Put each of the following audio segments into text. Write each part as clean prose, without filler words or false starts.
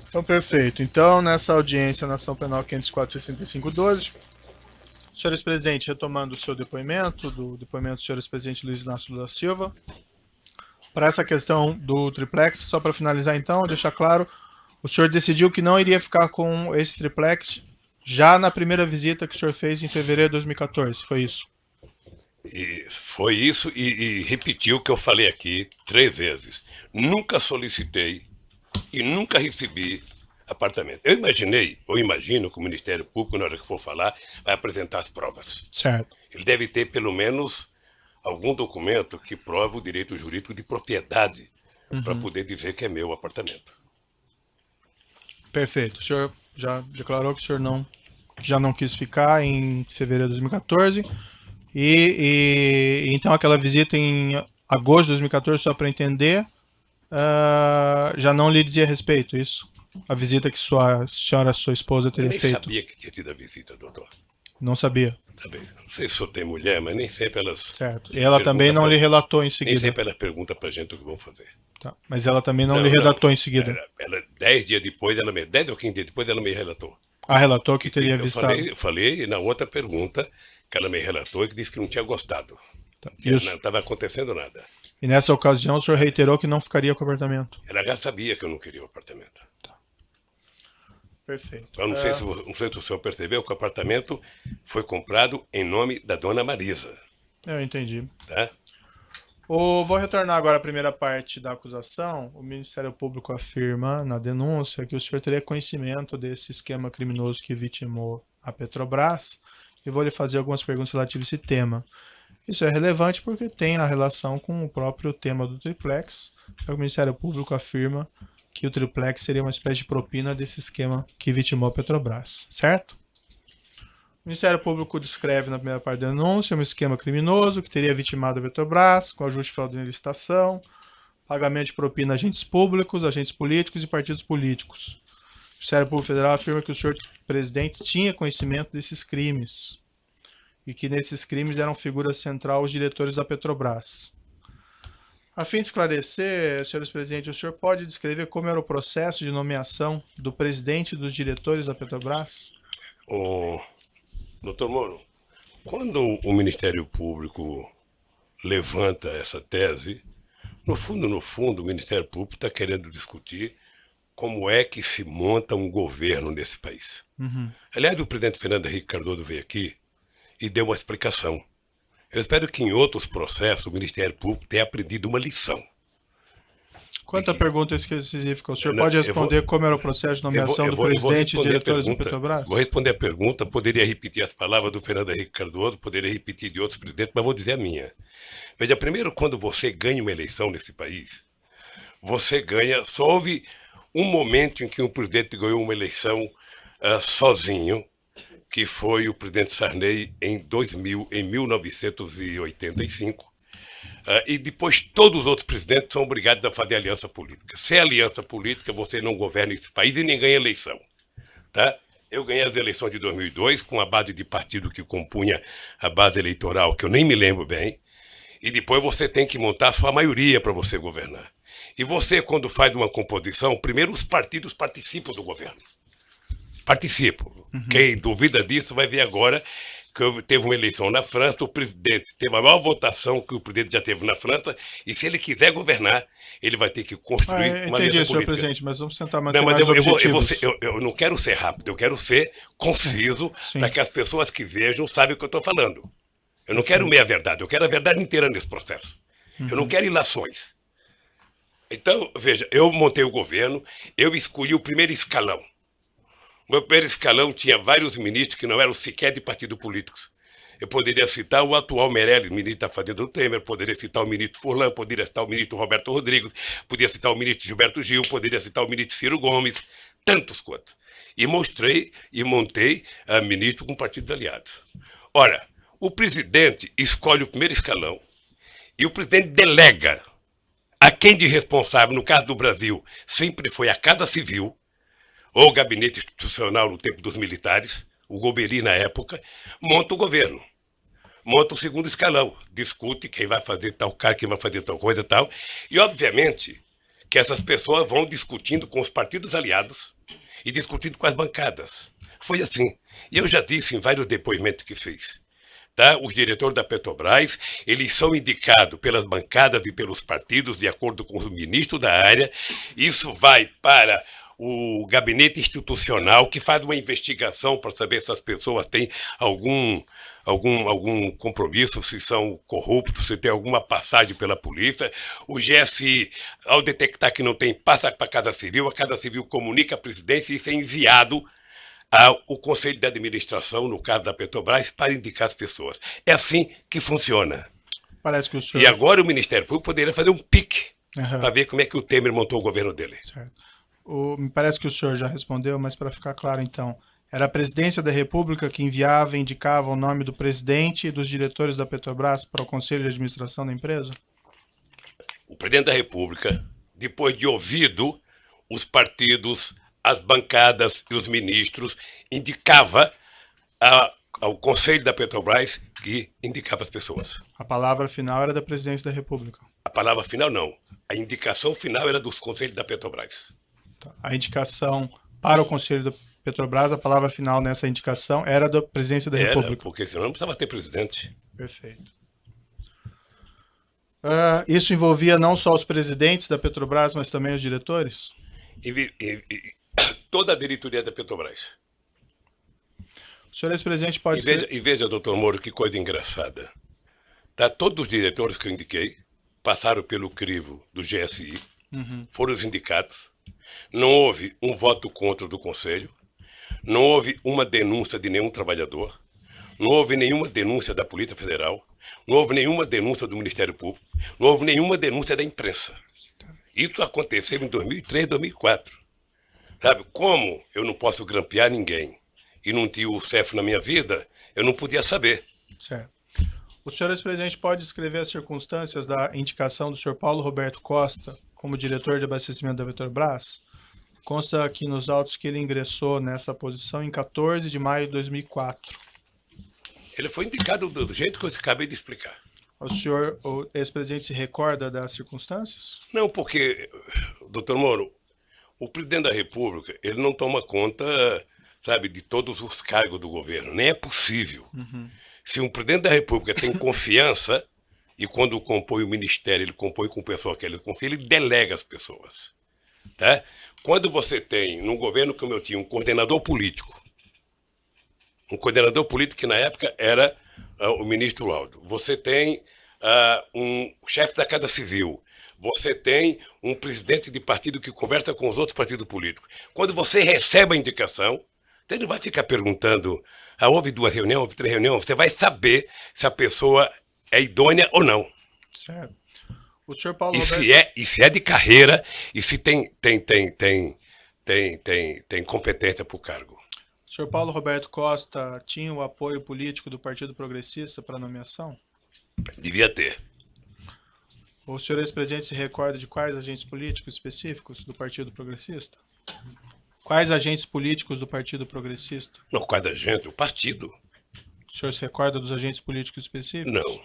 Então, perfeito. Então, nessa audiência na ação penal 504-6512, senhores presidentes, retomando o seu depoimento, do depoimento do senhores presidente Luiz Inácio Lula Silva, para essa questão do triplex, só para finalizar então, deixar claro, o senhor decidiu que não iria ficar com esse triplex já na primeira visita que o senhor fez em fevereiro de 2014, foi isso? E foi isso e repetiu o que eu falei aqui 3 vezes. Nunca solicitei e nunca recebi apartamento. Eu imaginei, ou imagino que o Ministério Público, na hora que for falar, vai apresentar as provas. Certo. Ele deve ter pelo menos algum documento que prova o direito jurídico de propriedade para poder dizer que é meu o apartamento. Perfeito. O senhor já declarou que o senhor já não quis ficar em fevereiro de 2014. Então aquela visita em agosto de 2014, só para entender, já não lhe dizia respeito, isso? A visita que sua senhora, sua esposa, Eu teria nem feito? sabia que tinha tido a visita, doutor. Não sabia. Também. Não sei se eu tenho mulher, mas nem sempre elas. Certo. E ela também não lhe relatou em Nem seguida? sempre elas perguntam pra gente o que vão fazer. Tá. Mas ela também não lhe relatou em seguida? Ela 10 dias depois, 10 ou 15 dias depois, ela me relatou. Ah, relatou que teria avistado. Eu falei na outra pergunta que ela me relatou e que disse que não tinha gostado. Tá. Que não estava acontecendo nada. E nessa ocasião o senhor reiterou que não ficaria com o apartamento? Ela já sabia que eu não queria o apartamento. Tá. Perfeito. Eu não sei se o senhor percebeu que o apartamento foi comprado em nome da dona Marisa. Eu entendi. Tá? Vou retornar agora à primeira parte da acusação. O Ministério Público afirma na denúncia que o senhor teria conhecimento desse esquema criminoso que vitimou a Petrobras e vou lhe fazer algumas perguntas relativas a esse tema. Isso é relevante porque tem a relação com o próprio tema do triplex. O Ministério Público afirma que o triplex seria uma espécie de propina desse esquema que vitimou a Petrobras, certo? O Ministério Público descreve na primeira parte da denúncia um esquema criminoso que teria vitimado a Petrobras com ajuste fraudulento em licitação, pagamento de propina a agentes públicos, agentes políticos e partidos políticos. O Ministério Público Federal afirma que o senhor presidente tinha conhecimento desses crimes e que nesses crimes eram figura central os diretores da Petrobras. A fim de esclarecer, senhores presidentes, o senhor pode descrever como era o processo de nomeação do presidente e dos diretores da Petrobras? Doutor Moro, quando o Ministério Público levanta essa tese, no fundo, o Ministério Público está querendo discutir como é que se monta um governo nesse país. Aliás, o presidente Fernando Henrique Cardoso veio aqui e deu uma explicação. Eu espero que em outros processos o Ministério Público tenha aprendido uma lição. Quanta pergunta específica? O senhor pode responder como era o processo de nomeação do presidente e diretores da Petrobras? Vou responder a pergunta, poderia repetir as palavras do Fernando Henrique Cardoso, poderia repetir de outros presidentes, mas vou dizer a minha. Veja, primeiro, quando você ganha uma eleição nesse país, você ganha, só houve um momento em que um presidente ganhou uma eleição sozinho, que foi o presidente Sarney em 1985, e depois todos os outros presidentes são obrigados a fazer aliança política. Sem aliança política, você não governa esse país e nem ganha eleição. Tá? Eu ganhei as eleições de 2002 com a base de partido que compunha a base eleitoral, que eu nem me lembro bem, e depois você tem que montar a sua maioria para você governar. E você, quando faz uma composição, primeiro os partidos participam do governo. Participam. Quem duvida disso vai ver agora que teve uma eleição na França, o presidente teve a maior votação que o presidente já teve na França, e se ele quiser governar, ele vai ter que construir uma aliança política. Entendi, senhor presidente, mas vamos tentar manter mais objetivos. Eu não quero ser rápido, eu quero ser conciso, para que as pessoas que vejam saibam o que eu estou falando. Eu não quero meia verdade, eu quero a verdade inteira nesse processo. Eu não quero ilações. Então, veja, eu montei o governo, eu escolhi o primeiro escalão. O meu primeiro escalão tinha vários ministros que não eram sequer de partido políticos. Eu poderia citar o atual Meirelles, ministro da Fazenda do Temer, poderia citar o ministro Furlan, poderia citar o ministro Roberto Rodrigues, poderia citar o ministro Gilberto Gil, poderia citar o ministro Ciro Gomes, tantos quantos. E mostrei e montei a ministro com partidos aliados. Ora, o presidente escolhe o primeiro escalão e o presidente delega a quem de responsável, no caso do Brasil, sempre foi a Casa Civil, ou o gabinete institucional no tempo dos militares, o Gobeli na época, monta o governo. Monta o segundo escalão, discute quem vai fazer tal cara, quem vai fazer tal coisa e tal. E, obviamente, que essas pessoas vão discutindo com os partidos aliados e discutindo com as bancadas. Foi assim. E eu já disse em vários depoimentos que fiz. Tá? Os diretores da Petrobras, eles são indicados pelas bancadas e pelos partidos, de acordo com os ministros da área. Isso vai para o gabinete institucional, que faz uma investigação para saber se as pessoas têm algum compromisso, se são corruptos, se tem alguma passagem pela polícia. O GSI, ao detectar que não tem, passa para a Casa Civil comunica à presidência e isso é enviado ao Conselho de Administração, no caso da Petrobras, para indicar as pessoas. É assim que funciona. Parece que o senhor... E agora o Ministério Público poderia fazer um pique para ver como é que o Temer montou o governo dele. Certo. Me parece que o senhor já respondeu, mas para ficar claro então, era a Presidência da República que enviava e indicava o nome do presidente e dos diretores da Petrobras para o Conselho de Administração da empresa? O Presidente da República, depois de ouvido os partidos, as bancadas e os ministros, indicava ao Conselho da Petrobras que indicava as pessoas. A palavra final era da Presidência da República? A palavra final não. A indicação final era dos Conselhos da Petrobras. A indicação para o Conselho da Petrobras, a palavra final nessa indicação era da Presidência da República? Porque senão não precisava ter presidente. Perfeito. Isso envolvia não só os presidentes da Petrobras, mas também os diretores? Toda a diretoria da Petrobras. O senhor ex-presidente pode... E veja, doutor Moro, que coisa engraçada. Tá, todos os diretores que eu indiquei passaram pelo crivo do GSI, foram os indicados. Não houve um voto contra do Conselho, não houve uma denúncia de nenhum trabalhador, não houve nenhuma denúncia da Polícia Federal, não houve nenhuma denúncia do Ministério Público, não houve nenhuma denúncia da imprensa. Isso aconteceu em 2003, 2004. Sabe, como eu não posso grampear ninguém e não tinha o CEF na minha vida, eu não podia saber. Certo. O senhor ex-presidente pode descrever as circunstâncias da indicação do senhor Paulo Roberto Costa como diretor de abastecimento da Petrobras? Consta aqui nos autos que ele ingressou nessa posição em 14 de maio de 2004. Ele foi indicado do jeito que eu acabei de explicar. O senhor, o ex-presidente, se recorda das circunstâncias? Não, porque, doutor Moro, o presidente da República, ele não toma conta, sabe, de todos os cargos do governo. Nem é possível. Se um presidente da República tem confiança, e quando compõe o ministério, ele compõe com o pessoal que ele confia, ele delega as pessoas. Tá? Quando você tem, num governo como eu tinha, um coordenador político que na época era o ministro Laudo, você tem um chefe da Casa Civil, você tem um presidente de partido que conversa com os outros partidos políticos. Quando você recebe a indicação, você não vai ficar perguntando, houve 2 reuniões, houve 3 reuniões, você vai saber se a pessoa é idônea ou não. Certo. O senhor Paulo e Roberto... se é de carreira e se tem competência para o cargo. O senhor Paulo Roberto Costa tinha o apoio político do Partido Progressista para a nomeação? Devia ter. O senhor ex-presidente se recorda de quais agentes políticos específicos do Partido Progressista? Quais agentes políticos do Partido Progressista? Não, quais agentes? O partido. O senhor se recorda dos agentes políticos específicos? Não.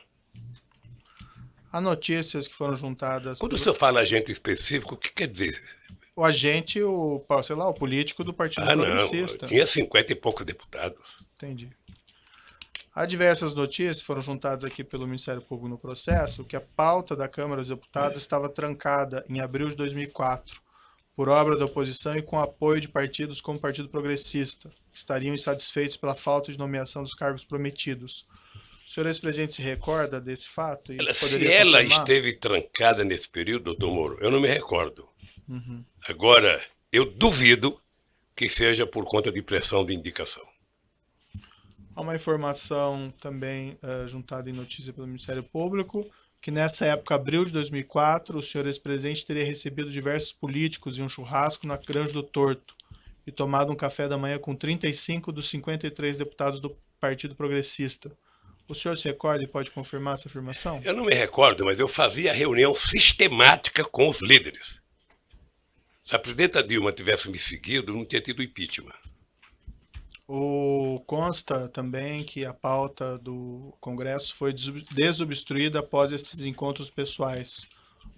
Há notícias que foram juntadas... Quando o senhor fala agente específico, o que quer dizer? O agente, sei lá, o político do Partido Progressista. Não, tinha 50 e poucos deputados. Entendi. Há diversas notícias que foram juntadas aqui pelo Ministério Público no processo, que a pauta da Câmara dos Deputados estava trancada em abril de 2004, por obra da oposição e com apoio de partidos como o Partido Progressista, que estariam insatisfeitos pela falta de nomeação dos cargos prometidos. O senhor ex-presidente se recorda desse fato? Se ela esteve trancada nesse período, doutor Moro, eu não me recordo. Agora, eu duvido que seja por conta de pressão de indicação. Há uma informação também juntada em notícia pelo Ministério Público, que nessa época, abril de 2004, o senhor ex-presidente teria recebido diversos políticos em um churrasco na Granja do Torto e tomado um café da manhã com 35 dos 53 deputados do Partido Progressista. O senhor se recorda e pode confirmar essa afirmação? Eu não me recordo, mas eu fazia reunião sistemática com os líderes. Se a presidenta Dilma tivesse me seguido, não tinha tido impeachment. Consta também que a pauta do Congresso foi desobstruída após esses encontros pessoais.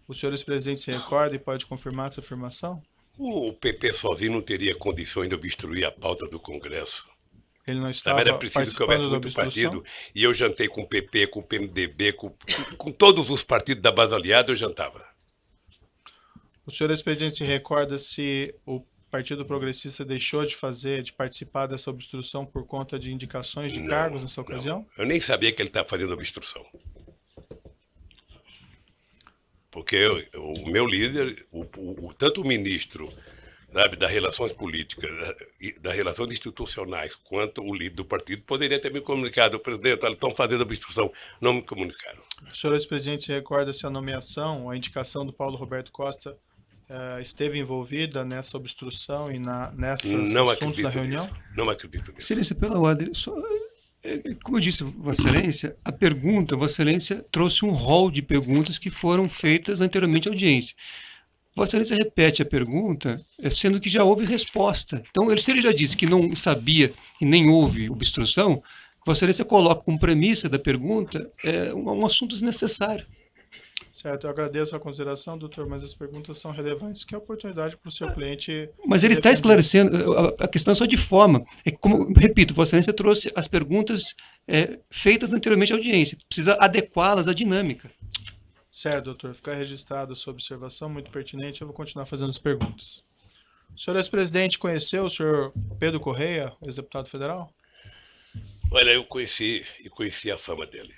O senhor ex-presidente se recorda e pode confirmar essa afirmação? O PP sozinho não teria condições de obstruir a pauta do Congresso. Ele não Sabe, era estava preciso que houvesse participando da muito obstrução? partido. E eu jantei com o PP, com o PMDB, com todos os partidos da base aliada, eu jantava. O senhor ex-presidente se recorda se o Partido Progressista deixou de participar dessa obstrução por conta de indicações de Não, cargos nessa não. ocasião? Eu nem sabia que ele estava fazendo obstrução. Porque o meu líder, tanto o ministro, sabe, das relações políticas, das relações institucionais, quanto o líder do partido, poderia ter me comunicado: presidente, eles estão fazendo obstrução. Não me comunicaram. O senhor ex-presidente se recorda se a nomeação, a indicação do Paulo Roberto Costa esteve envolvida nessa obstrução e nesses Não assuntos da acredito reunião? nisso. Não acredito nisso. Excelência, pela ordem, como eu disse, Vossa Excelência, a pergunta, Vossa Excelência trouxe um rol de perguntas que foram feitas anteriormente à audiência. Vossa Excelência repete a pergunta, sendo que já houve resposta. Então, se ele já disse que não sabia e nem houve obstrução, Vossa Excelência coloca como premissa da pergunta um assunto desnecessário. Certo, eu agradeço a consideração, doutor, mas as perguntas são relevantes, que é a oportunidade para o seu cliente... Mas ele está esclarecendo, a questão é só de forma. Como, repito, Vossa Excelência trouxe as perguntas feitas anteriormente à audiência, precisa adequá-las à dinâmica. Certo, doutor, fica registrada a sua observação, muito pertinente, eu vou continuar fazendo as perguntas. O senhor ex-presidente conheceu o senhor Pedro Correia, ex-deputado federal? Olha, eu conheci a fama dele.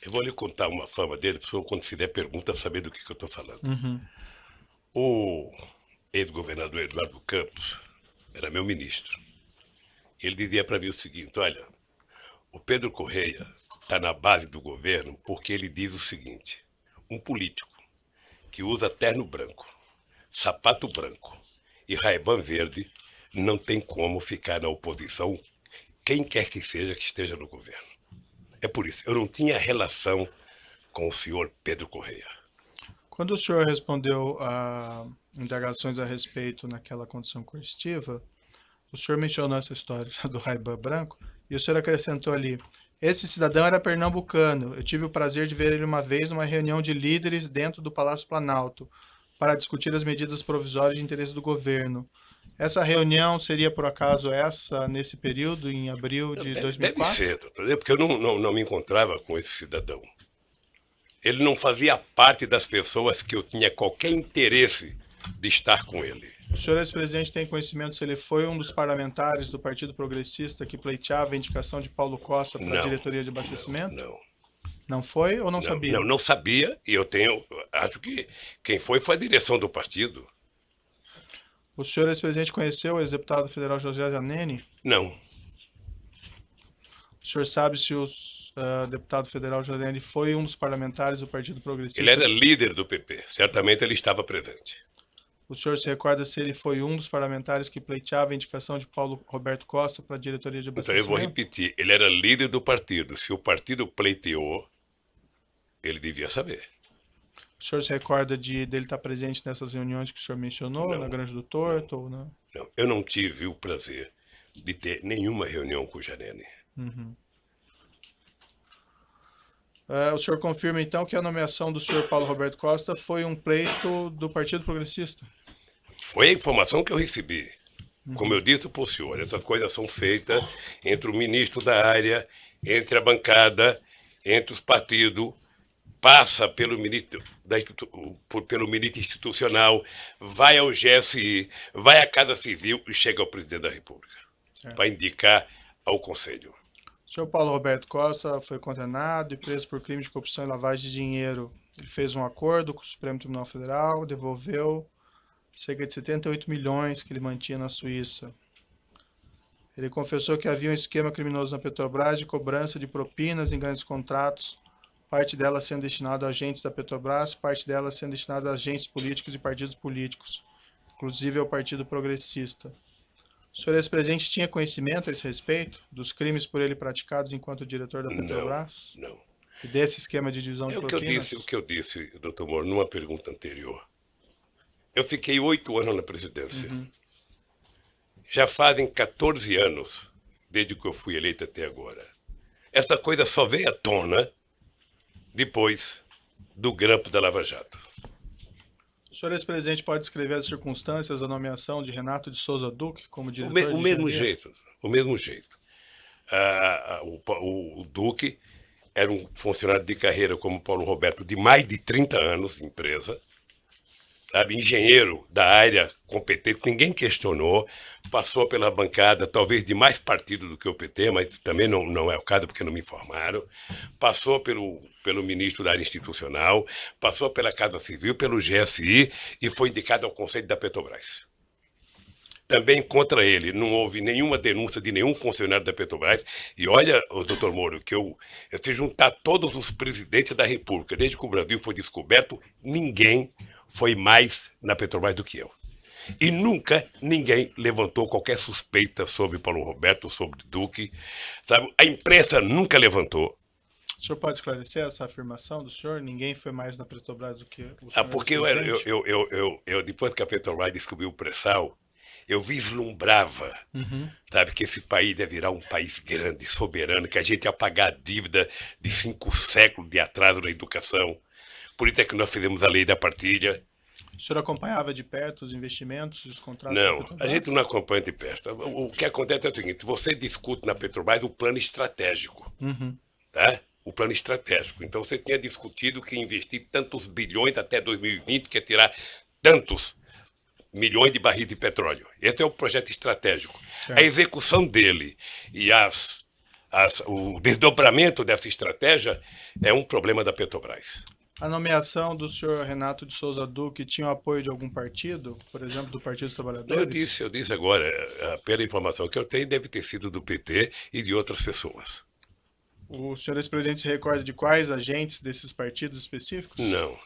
Eu vou lhe contar uma fama dele, para o senhor, quando fizer pergunta, saber do que eu estou falando. Uhum. O ex-governador Eduardo Campos era meu ministro. Ele dizia para mim o seguinte: olha, o Pedro Correia está na base do governo porque ele diz o seguinte: um político que usa terno branco, sapato branco e Ray-Ban verde não tem como ficar na oposição, quem quer que seja que esteja no governo. É por isso, eu não tinha relação com o senhor Pedro Correia. Quando o senhor respondeu a indagações a respeito naquela condição coercitiva, o senhor mencionou essa história do Ray-Ban branco e o senhor acrescentou ali: esse cidadão era pernambucano, eu tive o prazer de ver ele uma vez numa reunião de líderes dentro do Palácio Planalto para discutir as medidas provisórias de interesse do governo. Essa reunião seria, por acaso, nesse período, em abril de 2004? Deve ser, doutor, porque eu não me encontrava com esse cidadão. Ele não fazia parte das pessoas que eu tinha qualquer interesse de estar com ele. O senhor ex-presidente tem conhecimento se ele foi um dos parlamentares do Partido Progressista que pleiteava a indicação de Paulo Costa para a diretoria de abastecimento? Não. Não foi ou não sabia? Não sabia, e acho que quem foi a direção do partido. O senhor ex-presidente conheceu o ex-deputado federal José Zaneni? Não. O senhor sabe se o deputado federal José Zaneni foi um dos parlamentares do Partido Progressista? Ele era líder do PP, certamente ele estava presente. O senhor se recorda se ele foi um dos parlamentares que pleiteava a indicação de Paulo Roberto Costa para a diretoria de abastecimento? Então eu vou repetir, ele era líder do partido. Se o partido pleiteou, ele devia saber. O senhor se recorda dele estar presente nessas reuniões que o senhor mencionou, Não, na Granja do Torto? Ou não? Não, eu não tive o prazer de ter nenhuma reunião com o Janene. Uhum. O senhor confirma, então, que a nomeação do senhor Paulo Roberto Costa foi um pleito do Partido Progressista? Foi a informação que eu recebi. Como eu disse para o senhor, essas coisas são feitas entre o ministro da área, entre a bancada, entre os partidos, passa pelo ministro institucional, vai ao GSI, vai à Casa Civil e chega ao presidente da República para indicar ao Conselho. O senhor Paulo Roberto Costa foi condenado e preso por crime de corrupção e lavagem de dinheiro. Ele fez um acordo com o Supremo Tribunal Federal, devolveu cerca de 78 milhões que ele mantinha na Suíça. Ele confessou que havia um esquema criminoso na Petrobras de cobrança de propinas em grandes contratos, parte dela sendo destinada a agentes da Petrobras, parte dela sendo destinada a agentes políticos e partidos políticos, inclusive ao Partido Progressista. O senhor ex-presidente tinha conhecimento a esse respeito dos crimes por ele praticados enquanto diretor da Petrobras? Não. E desse esquema de divisão de propinas? O que eu disse, doutor Moro, numa pergunta anterior. Eu fiquei 8 anos na presidência. Uhum. Já fazem 14 anos, desde que eu fui eleito até agora. Essa coisa só veio à tona depois do grampo da Lava Jato. O senhor ex-presidente pode descrever as circunstâncias da nomeação de Renato de Souza Duque como O diretor de mesmo engenharia? jeito, o mesmo jeito. O Duque era um funcionário de carreira como Paulo Roberto de mais de 30 anos de empresa, sabe? Engenheiro da área competente, ninguém questionou, passou pela bancada talvez de mais partido do que o PT, mas também não é o caso porque não me informaram, passou pelo ministro da área institucional, passou pela Casa Civil, pelo GSI e foi indicado ao Conselho da Petrobras. Também contra ele não houve nenhuma denúncia de nenhum funcionário da Petrobras. E olha, doutor Moro, que se juntar todos os presidentes da República, desde que o Brasil foi descoberto, ninguém foi mais na Petrobras do que eu. E nunca ninguém levantou qualquer suspeita sobre Paulo Roberto, sobre Duque. Sabe? A imprensa nunca levantou. O senhor pode esclarecer essa afirmação do senhor? Ninguém foi mais na Petrobras do que o senhor? Porque depois que a Petrobras descobriu o pré-sal, eu vislumbrava, sabe, que esse país ia virar um país grande, soberano, que a gente ia pagar a dívida de 5 séculos de atraso na educação. Por isso é que nós fizemos a lei da partilha. O senhor acompanhava de perto os investimentos e os contratos? Não, a gente não acompanha de perto. O que acontece é o seguinte, você discute na Petrobras o plano estratégico, tá? O plano estratégico. Então você tinha discutido que investir tantos bilhões até 2020, que é tirar tantos milhões de barris de petróleo. Esse é o projeto estratégico. Certo. A execução dele e o desdobramento dessa estratégia é um problema da Petrobras. A nomeação do senhor Renato de Souza Duque tinha o apoio de algum partido? Por exemplo, do Partido dos Trabalhadores? Eu disse agora, pela informação que eu tenho, deve ter sido do PT e de outras pessoas. O senhor ex-presidente se recorda de quais agentes desses partidos específicos? Não.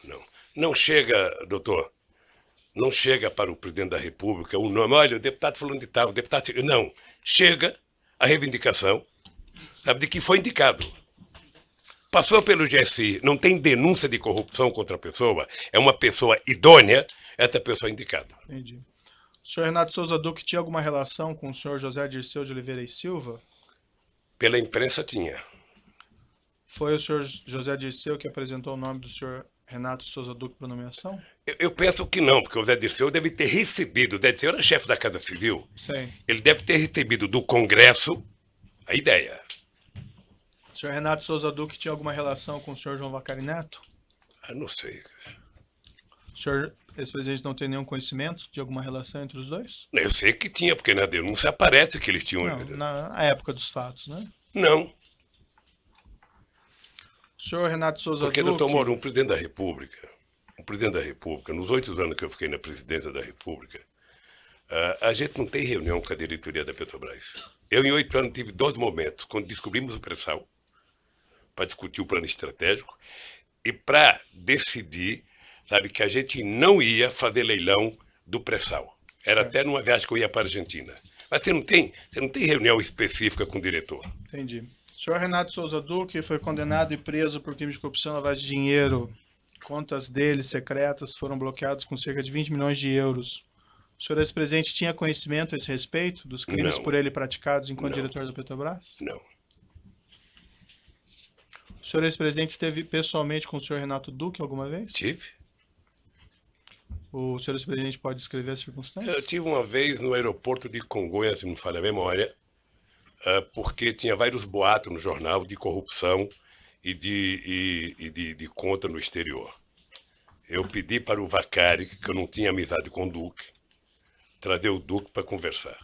Não chega, doutor. Não chega para o presidente da República o nome, olha, o deputado falando de tal, o deputado... Não, chega a reivindicação, sabe, de que foi indicado. Passou pelo GSI, não tem denúncia de corrupção contra a pessoa, é uma pessoa idônea, essa pessoa é indicada. Entendi. O senhor Renato Souza Duque tinha alguma relação com o senhor José Dirceu de Oliveira e Silva? Pela imprensa tinha. Foi o senhor José Dirceu que apresentou o nome do senhor Renato Souza Duque para nomeação? Eu penso que não, porque o Zé Dirceu deve ter recebido, o Zé Dirceu era chefe da Casa Civil, sim, ele deve ter recebido do Congresso a ideia. O senhor Renato Souza Duque tinha alguma relação com o senhor João Vacari Neto? Não sei. O senhor ex-presidente não tem nenhum conhecimento de alguma relação entre os dois? Eu sei que tinha, porque na denúncia aparece que eles tinham... Não, na época dos fatos, né? Não. O senhor Renato Souza Porque, Duque... doutor Moro, um presidente da República, nos 8 anos que eu fiquei na presidência da República, a gente não tem reunião com a diretoria da Petrobras. Eu, em 8 anos, tive 2 momentos, quando descobrimos o pré-sal, para discutir o plano estratégico, e para decidir, sabe, que a gente não ia fazer leilão do pré-sal. Era até numa viagem que eu ia para a Argentina. Mas você não tem reunião específica com o diretor. Entendi. O senhor Renato Souza Duque foi condenado e preso por crime de corrupção e lavagem de dinheiro. Contas dele secretas foram bloqueadas com cerca de 20 milhões de euros. O senhor ex-presidente tinha conhecimento a esse respeito dos crimes por ele praticados enquanto diretor da Petrobras? Não. O senhor ex-presidente esteve pessoalmente com o senhor Renato Duque alguma vez? Tive. O senhor ex-presidente pode descrever as circunstâncias? Eu tive uma vez no aeroporto de Congonhas, se não me falha a memória, porque tinha vários boatos no jornal de corrupção e de conta no exterior. Eu pedi para o Vacari, que eu não tinha amizade com o Duque, trazer o Duque para conversar.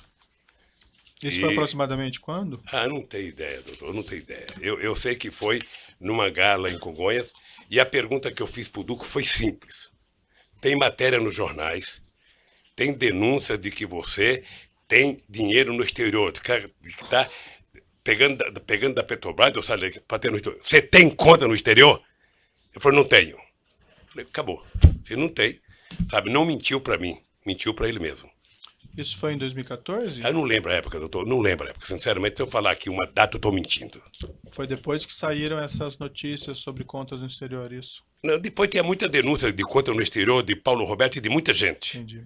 Isso foi aproximadamente quando? Não tenho ideia, doutor, não tenho ideia. Eu sei que foi numa gala em Congonhas, e a pergunta que eu fiz para o Duque foi simples. Tem matéria nos jornais, tem denúncia de que você tem dinheiro no exterior, que está pegando da Petrobras, para ter no exterior. Você tem conta no exterior? Eu falei, não tenho. Eu falei, acabou. Você não tem, sabe, não mentiu para mim, mentiu para ele mesmo. Isso foi em 2014? Eu não lembro a época, doutor, não lembro a época. Sinceramente, se eu falar aqui uma data, eu estou mentindo. Foi depois que saíram essas notícias sobre contas no exterior, isso? Não, depois tinha muita denúncia de conta no exterior, de Paulo Roberto e de muita gente. Entendi.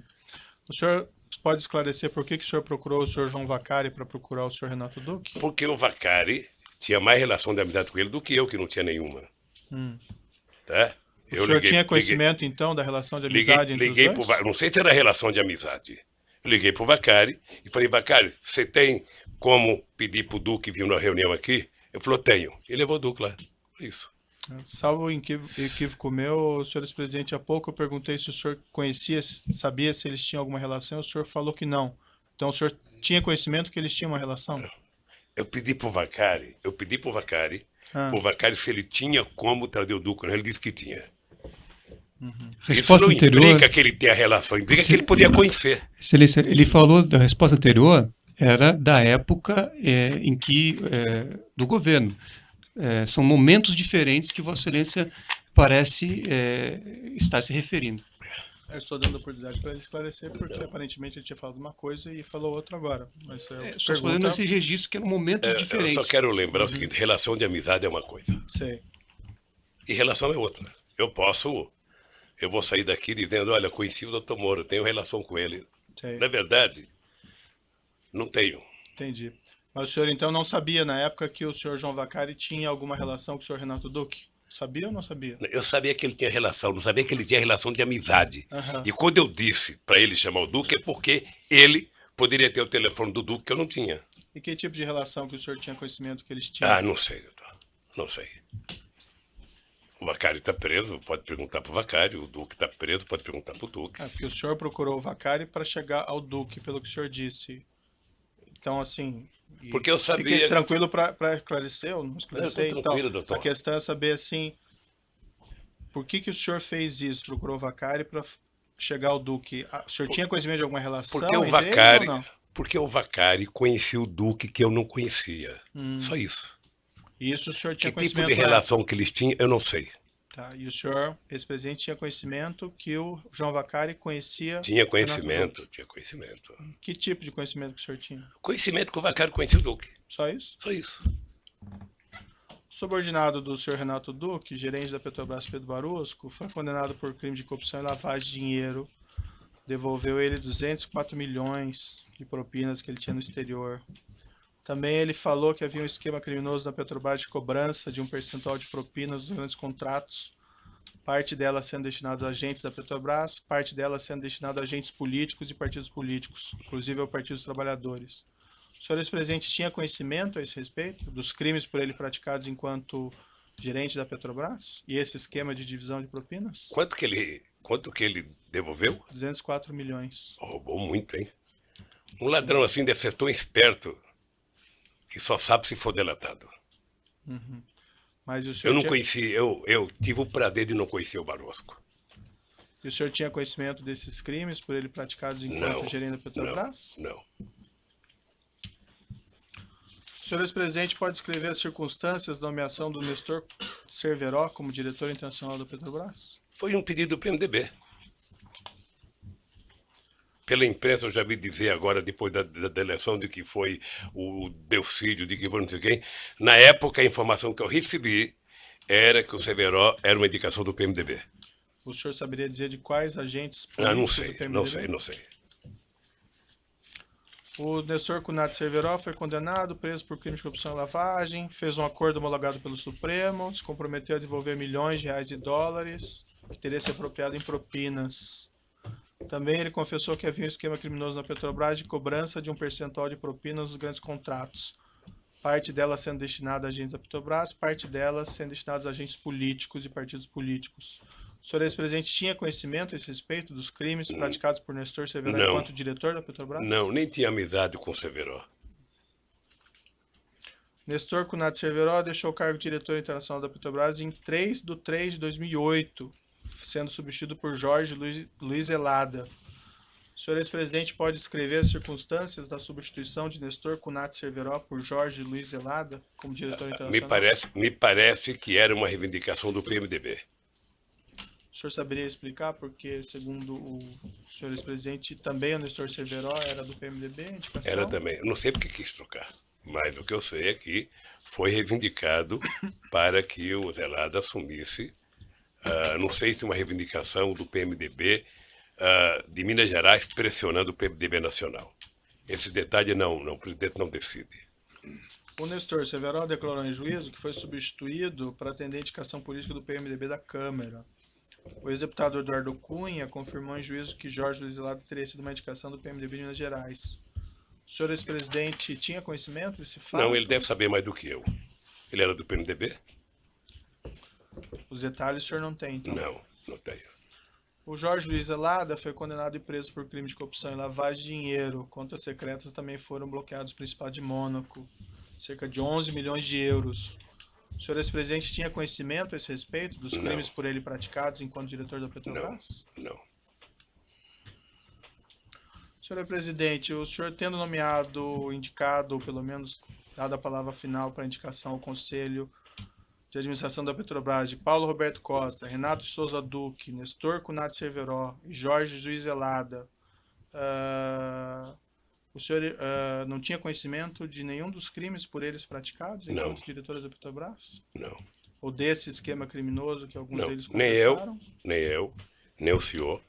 O senhor pode esclarecer por que o senhor procurou o senhor João Vacari para procurar o senhor Renato Duque? Porque o Vacari tinha mais relação de amizade com ele do que eu, que não tinha nenhuma. Tá? O senhor tinha conhecimento, então, da relação de amizade entre os dois? Não sei se era relação de amizade. Eu liguei para o Vacari e falei, Vacari, você tem como pedir para o Duque vir na reunião aqui? Ele falou, tenho. E levou o Duque lá. Isso. Salvo equívoco meu, senhor presidente, há pouco eu perguntei se o senhor conhecia, sabia se eles tinham alguma relação, o senhor falou que não. Então o senhor tinha conhecimento que eles tinham uma relação? Eu pedi para o Vacari, o Vacari se ele tinha como trazer o Duque, ele disse que tinha. Resposta Isso não anterior, implica que ele tenha relação, implica que ele podia conhecer. Excelência, ele falou da resposta anterior, era da época em que, do governo. São momentos diferentes que Vossa Excelência parece estar se referindo. Eu estou dando a oportunidade para ele esclarecer, porque aparentemente ele tinha falado uma coisa e falou outra agora. Mas só fazendo esse registro que eram momentos diferentes. Eu só quero lembrar o seguinte, relação de amizade é uma coisa. Sei. E relação é outra. Eu vou sair daqui dizendo, olha, conheci o Dr. Moro, tenho relação com ele. Sei. Na verdade, não tenho. Entendi. Mas o senhor então não sabia na época que o senhor João Vacari tinha alguma relação com o senhor Renato Duque? Sabia ou não sabia? Eu sabia que ele tinha relação, não sabia que ele tinha relação de amizade. E quando eu disse para ele chamar o Duque é porque ele poderia ter o telefone do Duque que eu não tinha. E que tipo de relação que o senhor tinha conhecimento que eles tinham? Não sei, doutor. Não sei. O Vacari está preso, pode perguntar para o Vacari. O Duque está preso, pode perguntar para o Duque. Porque o senhor procurou o Vacari para chegar ao Duque, pelo que o senhor disse. Então, assim... Porque eu sabia... Fiquei tranquilo para esclarecer, ou não esclarecer. Não, tranquilo, então, doutor. A questão é saber, assim, por que o senhor fez isso? Procurou o Vacari para chegar ao Duque? O senhor tinha conhecimento de alguma relação porque o Vacari, porque o Vacari conhecia o Duque que eu não conhecia. Só isso. E isso o senhor tinha que conhecimento? Que tipo de relação que eles tinham, eu não sei. Tá, e o senhor, ex-presidente, tinha conhecimento que o João Vacari conhecia... Tinha conhecimento. Que tipo de conhecimento que o senhor tinha? Conhecimento que o Vacari conhecia o Duque. Só isso? Só isso. Subordinado do senhor Renato Duque, gerente da Petrobras Pedro Barusco, foi condenado por crime de corrupção e lavagem de dinheiro. Devolveu ele 204 milhões de propinas que ele tinha no exterior. Também ele falou que havia um esquema criminoso na Petrobras de cobrança de um percentual de propinas dos grandes contratos, parte dela sendo destinada a agentes da Petrobras, parte dela sendo destinada a agentes políticos e partidos políticos, inclusive ao Partido dos Trabalhadores. O senhor ex-presidente tinha conhecimento a esse respeito dos crimes por ele praticados enquanto gerente da Petrobras e esse esquema de divisão de propinas? Quanto que ele devolveu? 204 milhões. Roubou muito, hein? Um ladrão assim deve ser tão esperto que só sabe se for delatado. Mas o senhor eu não conheci, eu tive o prazer de não conhecer o Barosco. E o senhor tinha conhecimento desses crimes por ele praticados enquanto gerente da Petrobras? Não. O senhor ex-presidente pode descrever as circunstâncias da nomeação do Nestor Cerveró como diretor internacional da Petrobras? Foi um pedido do PMDB. Pela imprensa eu já vi dizer agora, depois da eleição, de que foi o Delcídio, de que foi não sei quem. Na época, a informação que eu recebi era que o Cerveró era uma indicação do PMDB. O senhor saberia dizer de quais agentes políticos do PMDB? Não sei. O Nestor Cunati Cerveró foi condenado, preso por crime de corrupção e lavagem, fez um acordo homologado pelo Supremo, se comprometeu a devolver milhões de reais e dólares, que teria se apropriado em propinas. Também ele confessou que havia um esquema criminoso na Petrobras de cobrança de um percentual de propinas nos grandes contratos. Parte dela sendo destinada a agentes da Petrobras, parte dela sendo destinada a agentes políticos e partidos políticos. O senhor ex-presidente tinha conhecimento a esse respeito dos crimes praticados por Nestor Cerveró enquanto diretor da Petrobras? Não, nem tinha amizade com o Cerveró. Nestor Cunati Cerveró deixou o cargo de diretor internacional da Petrobras em 3/3/2008. Sendo substituído por Jorge Luiz Elada. O senhor ex-presidente pode descrever as circunstâncias da substituição de Nestor Cunati Cerveró por Jorge Luiz Elada como diretor internacional? Me parece que era uma reivindicação do PMDB. O senhor saberia explicar porque, segundo o senhor ex-presidente, também o Nestor Cerveró era do PMDB? Indicação? Era também. Eu não sei porque quis trocar, mas o que eu sei é que foi reivindicado para que o Zelada assumisse. Não sei se uma reivindicação do PMDB de Minas Gerais pressionando o PMDB nacional. Esse detalhe o presidente não decide. O Nestor Cerveró declarou em juízo que foi substituído para atender a indicação política do PMDB da Câmara. O ex-deputado Eduardo Cunha confirmou em juízo que Jorge Luiz Zelada teria sido uma indicação do PMDB de Minas Gerais. O senhor ex-presidente tinha conhecimento desse fato? Não, ele deve saber mais do que eu. Ele era do PMDB? Os detalhes o senhor não tem, então? Não tenho. O Jorge Luiz Zelada foi condenado e preso por crime de corrupção e lavagem de dinheiro. Contas secretas também foram bloqueados no Principado de Mônaco. Cerca de 11 milhões de euros. O senhor ex-presidente tinha conhecimento a esse respeito dos crimes por ele praticados enquanto diretor da Petrobras? Não. Senhor presidente, o senhor tendo nomeado, indicado, ou pelo menos dado a palavra final para indicação ao Conselho de Administração da Petrobras de Paulo Roberto Costa, Renato Souza Duque, Nestor Cunati Cerveró e Jorge Luiz Zelada, o senhor não tinha conhecimento de nenhum dos crimes por eles praticados enquanto diretores da Petrobras? Não. Ou desse esquema criminoso que alguns deles confessaram? Nem eu, nem o senhor,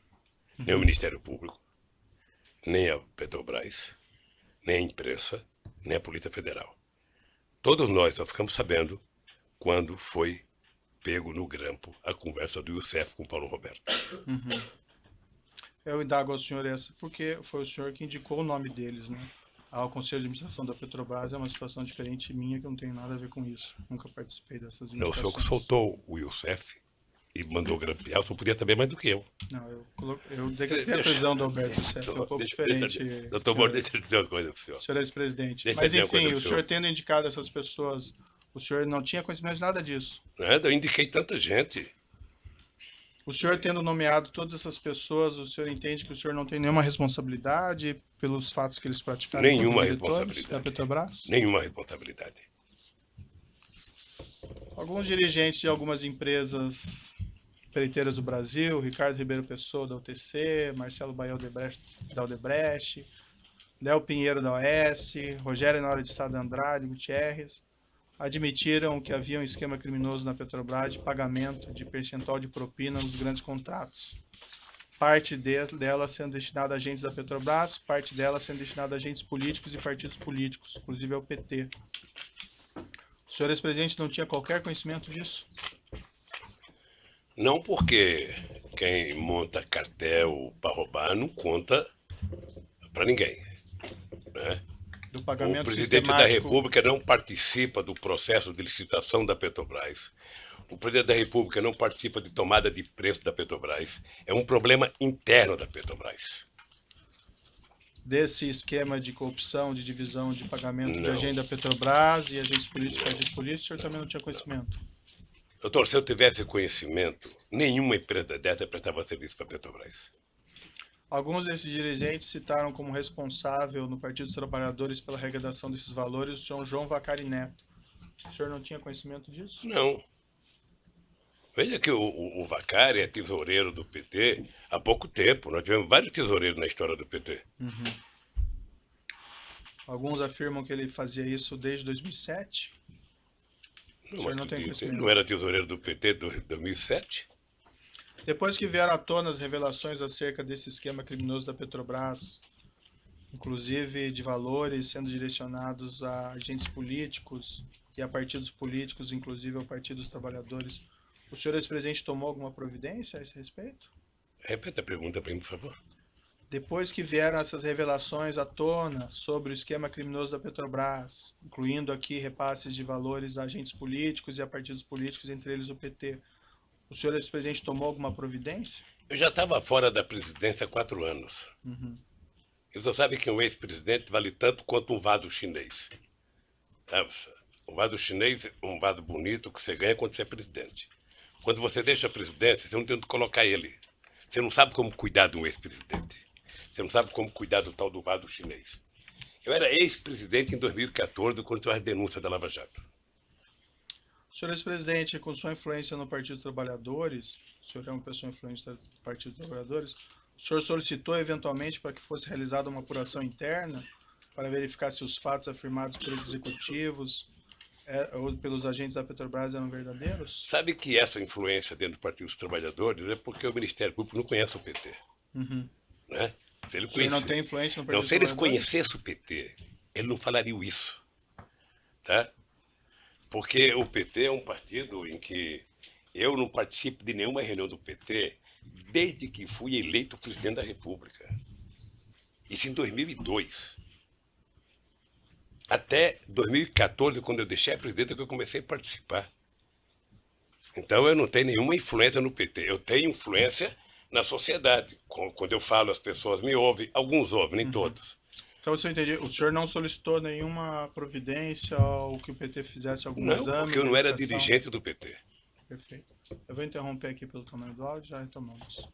nem o Ministério Público, nem a Petrobras, nem a imprensa, nem a Polícia Federal. Todos nós só ficamos sabendo quando foi pego no grampo a conversa do Youssef com o Paulo Roberto. Eu indago ao senhor essa porque foi o senhor que indicou o nome deles, né? Ao Conselho de Administração da Petrobras é uma situação diferente minha, que eu não tenho nada a ver com isso. Nunca participei dessas indicações. Não, o senhor que soltou o Youssef e mandou grampear, o senhor podia saber mais do que eu. Não, eu decretei a prisão do Alberto Youssef, foi um pouco diferente. Doutor Moro, deixa eu dizer uma coisa para o senhor. Senhor ex-presidente. Mas enfim, o senhor tendo indicado essas pessoas, o senhor não tinha conhecimento de nada disso? Nada, eu indiquei tanta gente. O senhor tendo nomeado todas essas pessoas, o senhor entende que o senhor não tem nenhuma responsabilidade pelos fatos que eles praticaram? Nenhuma responsabilidade. Da Petrobras? Nenhuma responsabilidade. Alguns dirigentes de algumas empresas empreiteiras do Brasil, Ricardo Ribeiro Pessoa da UTC, Marcelo Baia da Odebrecht, Léo Pinheiro da OS, Rogério Nora de Sá da Andrade Gutierrez, admitiram que havia um esquema criminoso na Petrobras de pagamento de percentual de propina nos grandes contratos. Parte dela sendo destinada a agentes da Petrobras, parte dela sendo destinada a agentes políticos e partidos políticos, inclusive ao PT. O senhor ex-presidente não tinha qualquer conhecimento disso? Não, porque quem monta cartel para roubar não conta para ninguém, né? Do pagamento o presidente da República não participa do processo de licitação da Petrobras. O presidente da República não participa de tomada de preço da Petrobras. É um problema interno da Petrobras. Desse esquema de corrupção, de divisão de pagamento de agente da Petrobras e agentes políticos, o senhor também não tinha conhecimento? Doutor, se eu tivesse conhecimento, nenhuma empresa dessa prestava serviço para a Petrobras. Alguns desses dirigentes citaram como responsável no Partido dos Trabalhadores pela arrecadação desses valores o senhor João Vacari Neto. O senhor não tinha conhecimento disso? Não. Veja que o Vacari é tesoureiro do PT há pouco tempo. Nós tivemos vários tesoureiros na história do PT. Alguns afirmam que ele fazia isso desde 2007. O senhor não tem conhecimento? Ele não era tesoureiro do PT desde 2007? Depois que vieram à tona as revelações acerca desse esquema criminoso da Petrobras, inclusive de valores sendo direcionados a agentes políticos e a partidos políticos, inclusive ao Partido dos Trabalhadores, o senhor ex-presidente tomou alguma providência a esse respeito? Repita a pergunta para mim, por favor. Depois que vieram essas revelações à tona sobre o esquema criminoso da Petrobras, incluindo aqui repasses de valores a agentes políticos e a partidos políticos, entre eles o PT, o senhor ex-presidente tomou alguma providência? Eu já estava fora da presidência há 4 anos. E você sabe que um ex-presidente vale tanto quanto um vaso chinês. Um vaso chinês é um vaso bonito que você ganha quando você é presidente. Quando você deixa a presidência, você não tem onde colocar ele. Você não sabe como cuidar de um ex-presidente. Você não sabe como cuidar do tal do vaso chinês. Eu era ex-presidente em 2014, quando teve a denúncia da Lava Jato. Senhor ex-presidente, com sua influência no Partido dos Trabalhadores, o senhor é uma pessoa influente do Partido dos Trabalhadores, o senhor solicitou eventualmente para que fosse realizada uma apuração interna para verificar se os fatos afirmados pelos executivos ou pelos agentes da Petrobras eram verdadeiros? Sabe que essa influência dentro do Partido dos Trabalhadores é porque o Ministério Público não conhece o PT. Né? Se ele não tem influência no Partido dos Trabalhadores? Se eles conhecessem o PT, ele não falaria isso. Tá? Porque o PT é um partido em que Eu não participo de nenhuma reunião do PT desde que fui eleito presidente da República. Isso em 2002. Até 2014, quando eu deixei a presidência, que eu comecei a participar. Então eu não tenho nenhuma influência no PT. Eu tenho influência na sociedade. Quando eu falo, as pessoas me ouvem. Alguns ouvem, nem todos. Então, se eu entendi, o senhor não solicitou nenhuma providência ou que o PT fizesse algum exame? Não, porque eu não era dirigente do PT. Perfeito. Eu vou interromper aqui pelo tamanho do áudio, já retomamos.